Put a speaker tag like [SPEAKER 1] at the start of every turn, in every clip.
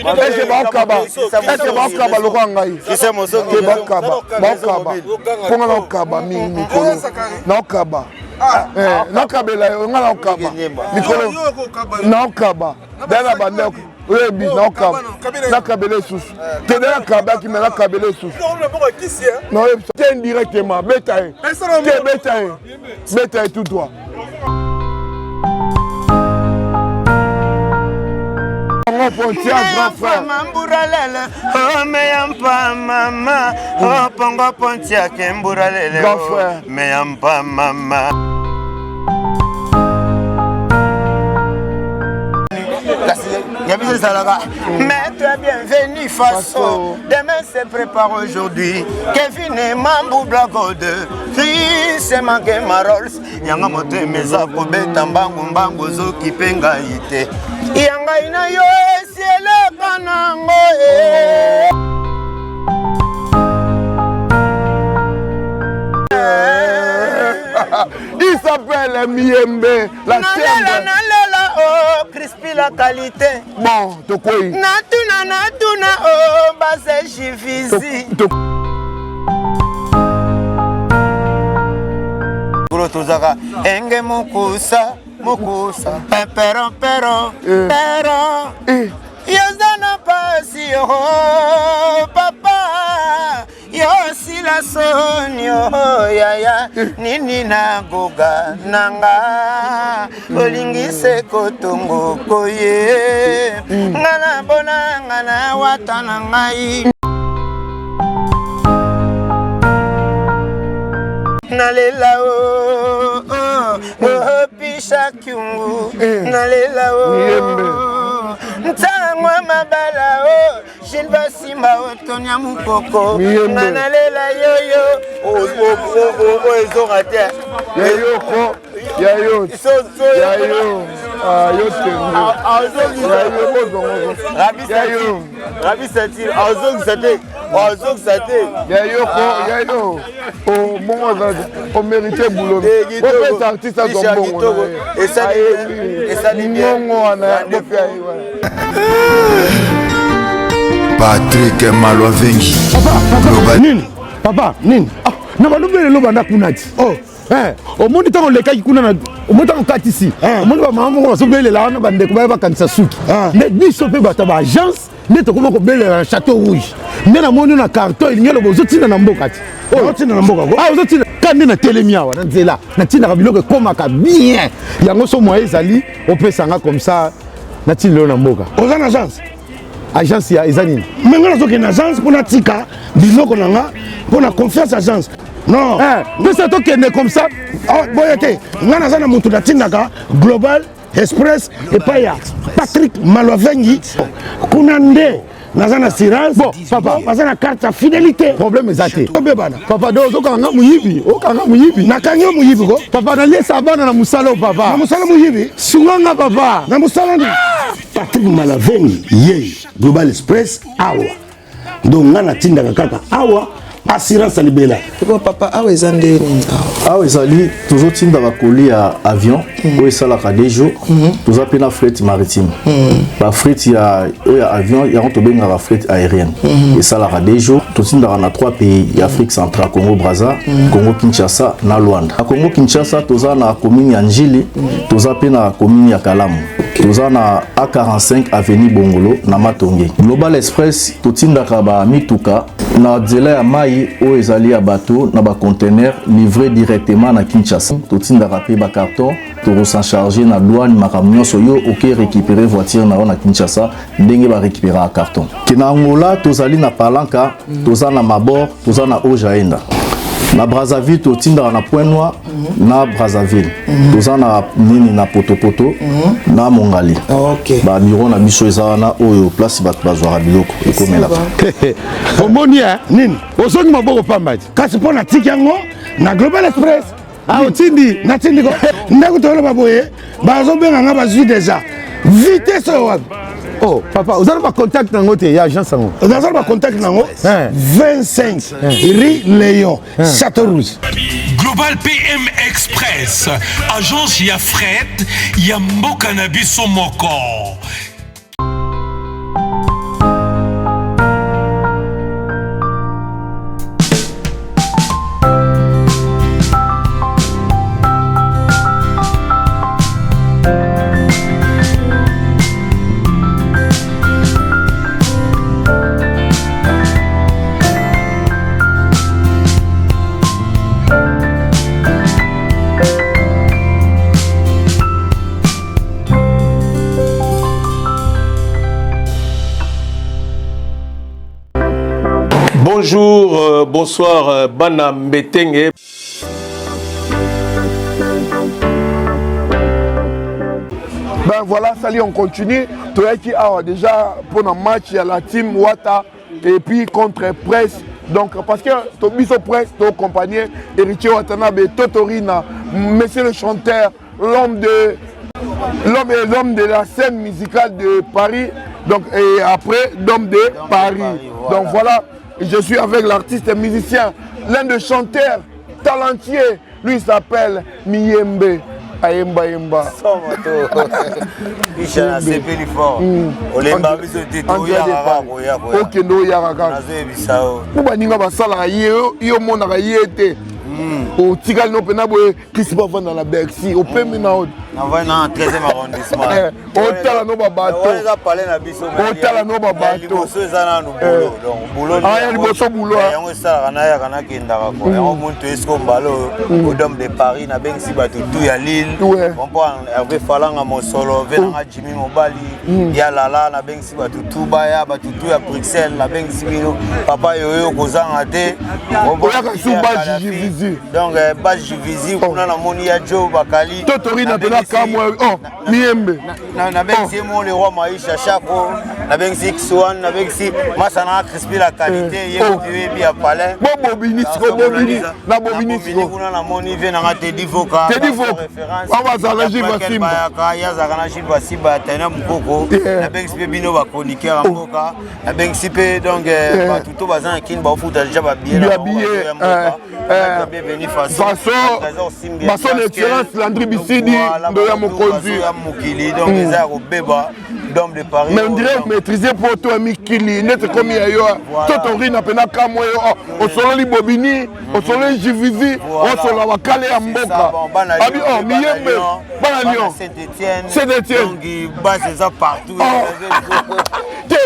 [SPEAKER 1] Est-ce que Bakaba le Rangaï? Que Bakaba. Comment Nakaba, Mikolo? Nakaba. Nakaba, Nakaba. Mikolo. Nakaba. Dala Bandek. Oui, Nakaba. Nakaba les sous. T'es dans la Kaba qui m'a Nakaba les sous. Non, c'est indirectement. Bétail. Bétail. Bétail tout droit.
[SPEAKER 2] Maître, bienvenue façon. Demain se prépare aujourd'hui. Kevin et Mambou Blagode. Chris et Mangue Marols. Yanga mote meza kobeta mbangu mbangu zo kipenga ite. Yanga ina yo esiele kanango
[SPEAKER 1] Il s'appelle Miembe, la chaîne.
[SPEAKER 2] Oh, Crispy la qualité.
[SPEAKER 1] Bon, to quoi?
[SPEAKER 2] Natuna, oh, base chifizi. Gros tozaka, enge mokusa, pero. Yozana pasi, oh, papa. Yo si la sonyo yaya nini na goga nanga olingi se kotongo koye ngana bona ngana watana ngai nalela o pisha kyungu nalela o ntangwa mabala o Gilba Simba Otonia Mukoko Nanalela Yoyo Ezorate
[SPEAKER 1] Yayo
[SPEAKER 2] Rabi Sati Azog Sate
[SPEAKER 1] Yayo oh bon on méritait boulot on fait artiste à bon et ça
[SPEAKER 3] Patrick Malovengi.
[SPEAKER 4] Papa, Nin. Ah, na balobele lo banda kunati. Oh, au monde tant le kai kuna na au monde tant katisi. Au monde ba maman ko sobele la na bande ko ba kanisa suki. Mais biso pe bata ba agence, ne to ko bele na Château Rouge. Mais na moni na carton il ngelo bozo tina na mbokati. Oh, tina na mbokako. Ah, bozo tina kandi na telemia wa na nzela. Na tina ka biloko komaka bien. Yango so mo ezali, on peut sanga comme ça. Na tina na mboka.
[SPEAKER 5] Aux agence.
[SPEAKER 4] Agence ya ezanini
[SPEAKER 5] menga nazoke na agence pour na tika biloko nanga pour na confiance agence non
[SPEAKER 4] mais ça tokende comme ça
[SPEAKER 5] boyete nga naza na mutu na tindaka Global Express et paya Patrick Malovengi kuna nde naza na assurance
[SPEAKER 4] bon papa
[SPEAKER 5] naza na carte ya fidélité
[SPEAKER 4] problème ezate
[SPEAKER 5] obebana
[SPEAKER 4] papa do okanga muyibi
[SPEAKER 5] nakangi yo muyibi ko
[SPEAKER 4] papa naliesa bana na musala papa
[SPEAKER 5] na musala muyibi
[SPEAKER 4] sunganga papa
[SPEAKER 5] na musala ndi Patrick Malovengi ye Global Express awa donc nga natindaka kaka awa assurance alibela
[SPEAKER 6] papa awa ezandeni
[SPEAKER 7] awa ezali toujours tindaka colis ya avion oyo esalaka des jours toza mpe na fret maritime bafret ya avion yango tobengaka fret aérienne esalaka des jours totindaka na 3 pays ya Afrique centrale Congo Brazza Congo Kinshasa na Luanda na Congo Kinshasa toza na commune ya Njili toza mpe na commune ya Kalamu toza na A45 avenue Bongolo na Matonge Global Express totindaka ba mituka na nzela ya mai oyo ezali ya bateau na ba conteneur livré directement na Kinshasa totindaka mpe ba carton to charger na douane makambo nyonso yo oke récupérer voiture na na Kinshasa ndenge ba récupérer carton kina Angola tozali na Palanca toza na Mabor toza na Ojaenda na Brazzaville totindaka na Point Noir na Brazzaville toza na nini na Potopoto na Mongali ba biro na biso eza na oyo place bato bazwaka biloko ekomela
[SPEAKER 4] omoni nini ozongi maboko pambati
[SPEAKER 5] kasi mpo na tiki yango na Global Express
[SPEAKER 4] otindi
[SPEAKER 5] natindi ko ndeko toloba boye bazobenga nga bazwi déjà vitesse wapi
[SPEAKER 4] oh papa vous avez pas contact nango te ya agence nango
[SPEAKER 5] vous avez pas contact nango 25 rue Léon Château Rouge
[SPEAKER 8] Global PM Express agence ya fret ya mboka na biso moko
[SPEAKER 9] Bonjour, bonsoir, Bana Mbetenge.
[SPEAKER 1] Ben voilà, salut, on continue. Toyaki a déjà pour le match, il y a la team Wata et puis contre Presse. Donc parce que Tobiso Presse, ton compagnon, Héritier Watanabe, Totorina, monsieur le chanteur, l'homme de la scène musicale de Paris. Donc et après, l'homme de Paris. Voilà. Donc voilà, je suis avec l'artiste musicien, l'un des chanteurs talentueux. Lui il s'appelle Miyembe. Ayemba Yemba. au Tigal no pena boye kisi ba vanda na Bercy au pemi na haut
[SPEAKER 2] na va na 13e arrondissement
[SPEAKER 1] au tala no ba bateau
[SPEAKER 2] on va parler na biso
[SPEAKER 1] au tala no ba bateau
[SPEAKER 2] so ezana no bolo donc bolo
[SPEAKER 1] ah ya liboso bolo
[SPEAKER 2] yango sala kana ya kana kenda ko yango muntu esko mbalo au dom de Paris na bengsi ba tutu ya Lille on peut Hervé Falanga Mosolo venanga Jimmy Mobali ya lala na bengsi ba tutu ba ya ba tutu ya Bruxelles na bengsi bino papa yoyo kozanga te
[SPEAKER 1] on va ka suba Jivizi
[SPEAKER 2] donc ba Jivizi kuna na moni ya Joe Bakali
[SPEAKER 1] Totori na pena kamwa oh Miyembe
[SPEAKER 2] na bengsi mo le roi Maisha Chako na bengsi X1 na bengsi Masana Crispy la qualité ye bien palais
[SPEAKER 1] bon bobini na bobini
[SPEAKER 2] kuna na moni venanga Teddy Voka référence
[SPEAKER 1] on va s'alléger Basimba
[SPEAKER 2] ya zakana Gilles Basimba tena mukoko na bengsi pe bino ba chroniqueur mboka na bengsi pe donc ba tuto bazan kin ba futa déjà ba bien bienvenue
[SPEAKER 1] façon excellence Landry Bissidi ndoya mokonzi
[SPEAKER 2] ya mukili donc eza ko beba d'homme de Paris
[SPEAKER 1] mais on dirait maîtriser pour toi mikili net comme ya yo Totori na pena kamwa yo o solo li bobini o solo Jivizi o solo wakale ya mboka abi oh Miyembe bana Lyon Saint-Étienne
[SPEAKER 2] donc base ça partout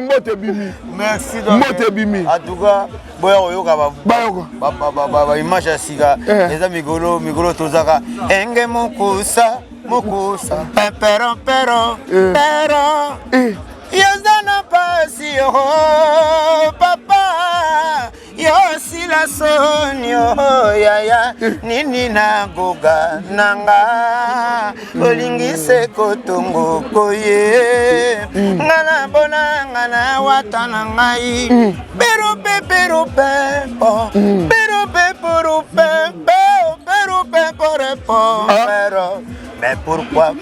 [SPEAKER 1] Mote bimi
[SPEAKER 2] merci donc
[SPEAKER 1] Mote bimi
[SPEAKER 2] en tout cas boya oyoka ba image ya sika eza migolo tozaka enge mokusa pero yozana pasi papa yosi la sonio yaya nini na goga nanga olingise kotongo koye ngana bona ngana watana ngai pero mais pourquoi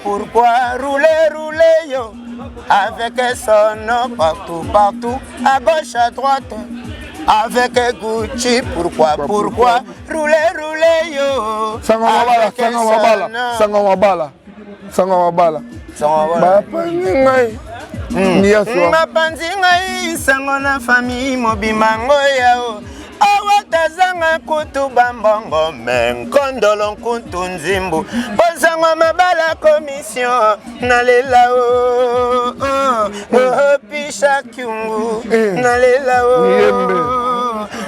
[SPEAKER 2] rouler yo avec son partout à gauche à droite avec Gucci pourquoi rouler yo
[SPEAKER 1] sanga wabala bapanzi ngai
[SPEAKER 2] bapanzi ngai sango na famille mobima ngoyao awatazanga kutu bambongo menkondolo nkutu nzimbu bozango mabala commission nalela pisha kyungu nalela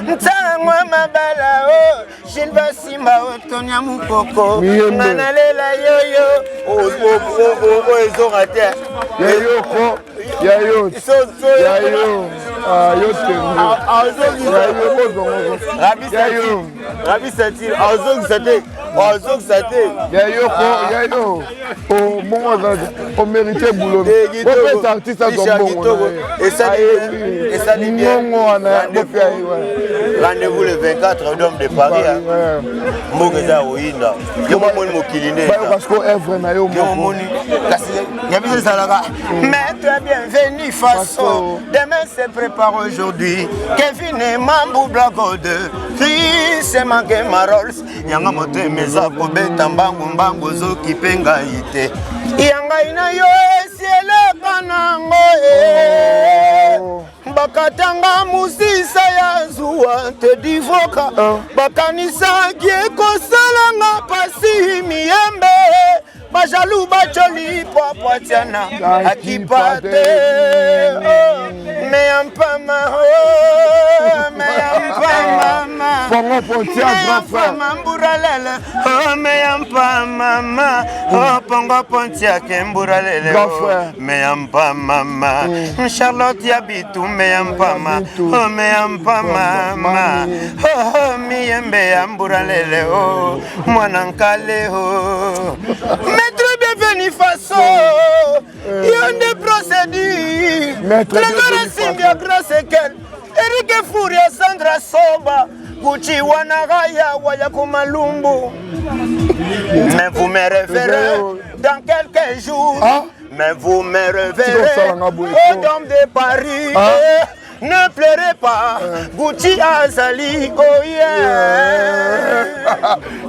[SPEAKER 2] ntango mabala Gilles Basimba otonia mukoko nalela yoyo ezonga te
[SPEAKER 1] yayo
[SPEAKER 2] Rabi Satir, Azog Sate.
[SPEAKER 1] Yayo, bon, on méritait boulot. On fait artiste à Gombo.
[SPEAKER 2] Et ça dit bien. Rendez-vous le 24 d'homme de Paris. Mbogeza Oinda.
[SPEAKER 1] Parce qu'on est vrai,
[SPEAKER 2] Maître bienvenue façon. Demain se prépare aujourd'hui. Kevin et Mambou Blago de Chris et Mangue Marols. Yanga mote meza kobeta mbangu zo kipenga ite. Yanga ina yo esiele kanango bakatanga musisa ya zuwa te divoka bakanisa kieko salanga pasi Miyembe bajalou bacholi poitiana akipate meyampama
[SPEAKER 1] Pongo Pontia, grand frère.
[SPEAKER 2] Mambouralele, oh meyampa mama, oh Pongo Pontia Kembouralele,
[SPEAKER 1] grand frère.
[SPEAKER 2] Meyampa mama, Charlotte Yabitou meyampa ma, oh meyampa mama, oh miyembe yambouralele, oh Mwanankale, oh. Maître bienvenu façon, il y a des procédures, Trésor Simbia Grasekel, Eric Fouria Sandra Soba, Gucci Wanagaya Wayakumalumbu. Mais vous me reverrez dans quelques jours. Mais vous me reverrez au Dôme de Paris. Ne pleurez pas, Gucci Azali, oh yeah.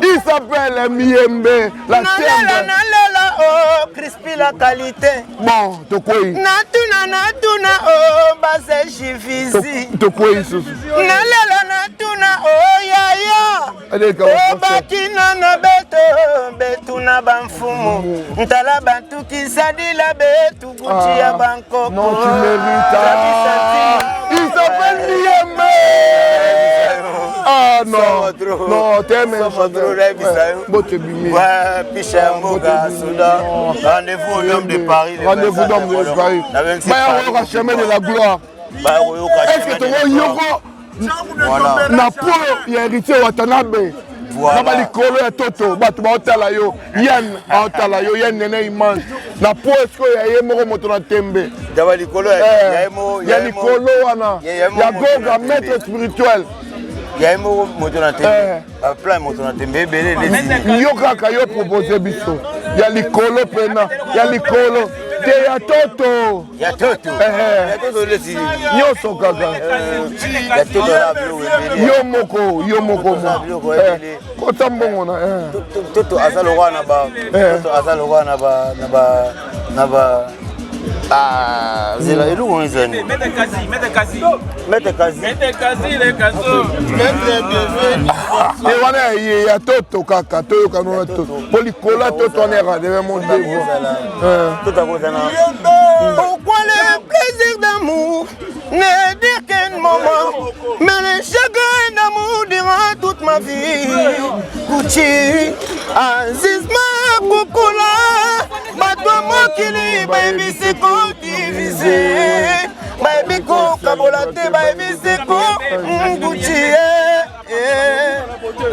[SPEAKER 1] Il s'appelle Miembe, la tienne.
[SPEAKER 2] Nalela, oh, Crispy la qualité.
[SPEAKER 1] Bon, Tokoi.
[SPEAKER 2] Natuna, oh, base Chifizi.
[SPEAKER 1] Tokoi,
[SPEAKER 2] Nalela, oh, ya. Oh, bakina na beto na banfumu. Ntala bantu kisadi la betu, Gucci ya Bangkok.
[SPEAKER 1] Non, tu mérites. Il s'appelle Miembe. Ah non, non, t'es même
[SPEAKER 2] rendez-vous au Dôme de Paris.
[SPEAKER 1] Rendez-vous au Dôme de Paris. On va chemin de la gloire. Est-ce que tu vois Yoko Napolo, il y a héritier Watanabe. Na likolo ya toto bato baotala yo yen aotala yo yen nene imane na po esko ya ye moko moto na tembe ya likolo wana ya goga maître spirituel
[SPEAKER 2] ya mo moto na tembe plein moto na tembe ebele
[SPEAKER 1] yo kaka yo propose biso ya likolo pena ya likolo te ya toto lesi nyonso kaka
[SPEAKER 2] ya toto na bilo
[SPEAKER 1] yo moko kota mbongo na
[SPEAKER 2] toto azalo wana ba toto azalo wana ba zela elungu nzani mete kazi le kazo
[SPEAKER 1] te wana ya toto kaka toyoka nona toto po likolo toto wana eradeve mon devo
[SPEAKER 2] pourquoi le plaisir d'amour ne dire qu'un moment mais le chagrin d'amour durant toute ma vie Gucci Azizma Kukula Bato Mokili Baby Siko divisé Baby Ko Kabolate Baby Siko Gucci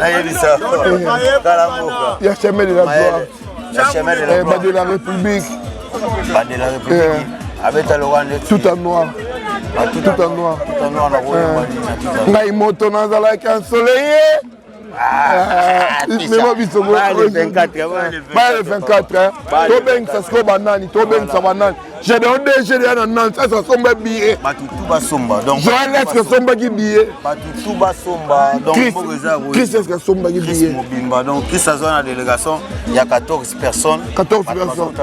[SPEAKER 2] Aïlisa Kalamoka
[SPEAKER 1] ya chemin de la gloire bas de la République
[SPEAKER 2] avec
[SPEAKER 1] tout en noir tout en noir ngai moto nazalaki ensoleillé mema biso le 24 tobengisa siko banani tobengisa banani gédéon DG deya na nani sasa asomba billet joel eske asombaki billet Chris eske asombaki billet
[SPEAKER 2] donc Chris aza na délégation il y a 14 personnes à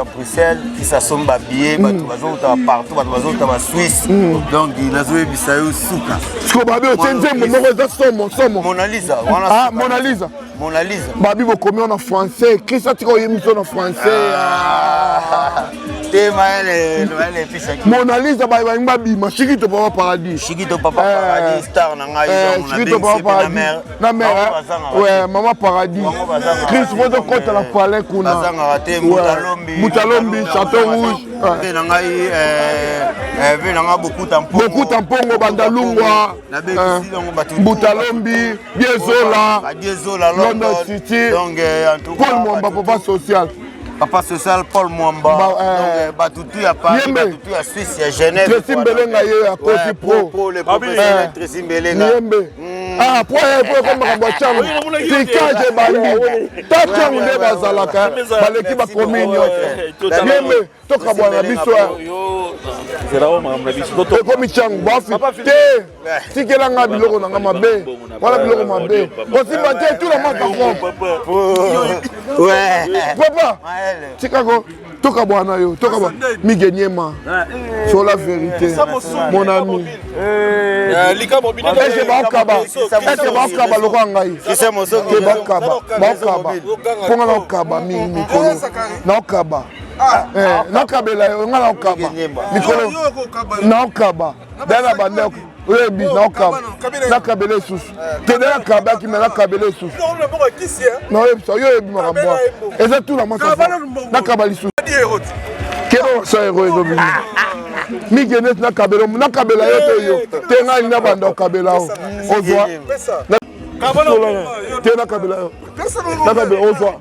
[SPEAKER 2] Bruxelles Chris asomba billet bato bazouta partout bato bazouta ba Suisse donc nazoyebisa yo suka
[SPEAKER 1] siko babi otie nzembo moko eza somo
[SPEAKER 2] Mona Lisa
[SPEAKER 1] babi bokomi en français Chris atika oyemiso na français Mona Lisa bayi babima Chiquito Papa Paradis
[SPEAKER 2] star na ngai
[SPEAKER 1] Chiquito Papa Paradis na mère ouais Maman Paradis Chris moto kota la palais kuna Mutalombi Château Rouge
[SPEAKER 2] na ngai venanga beaucoup
[SPEAKER 1] tampongo bandalungwa Mutalombi Biezola London City Paul Mwamba Papa social Paul Mwamba
[SPEAKER 2] donc batutu ya Paris batutu ya Suisse ya Genève
[SPEAKER 1] Tracy Mbelenga ye ya Coty Pro
[SPEAKER 2] le professeur Tracy Mbelenga
[SPEAKER 1] po comme Kabwachangu tikaje bandi tachangu nde bazalaka baleki bakomi nyonso Yembe toka bwana biso ekomi changu bafi te tikelanga biloko nanga mabe wana biloko mabe kosimba te tout le monde papa tikako toka bwana yo toka bwana Migenyema sur la vérité mon ami est-ce que bakaba lokwa ngai ke bakaba ponga na okaba mikolo na okaba nakabela yo nga na okaba mikolo na okaba dala bande oyebi nakabela lisusu tende nakabaki me nakabela lisusu naoyebisa yo oyebi makambo eza tula mwasa nakaba lisusu keba wasa ero ezobimi mikende nakabela yo te yo te ngai na banda okabela o ozwa te nakabela yo nakabela ozwa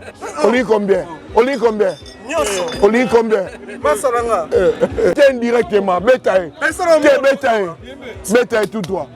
[SPEAKER 1] olingi combien olingi combien te indirectement beta ye te beta ye tout droit.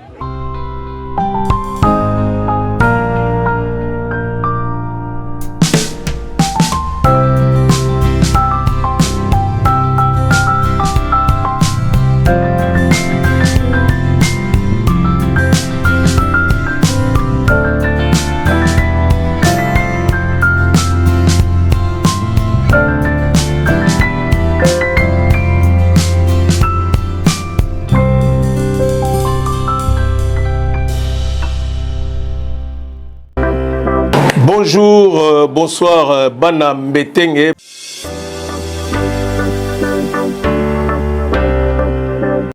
[SPEAKER 9] Bonjour, bonsoir, Bana Mbetenge.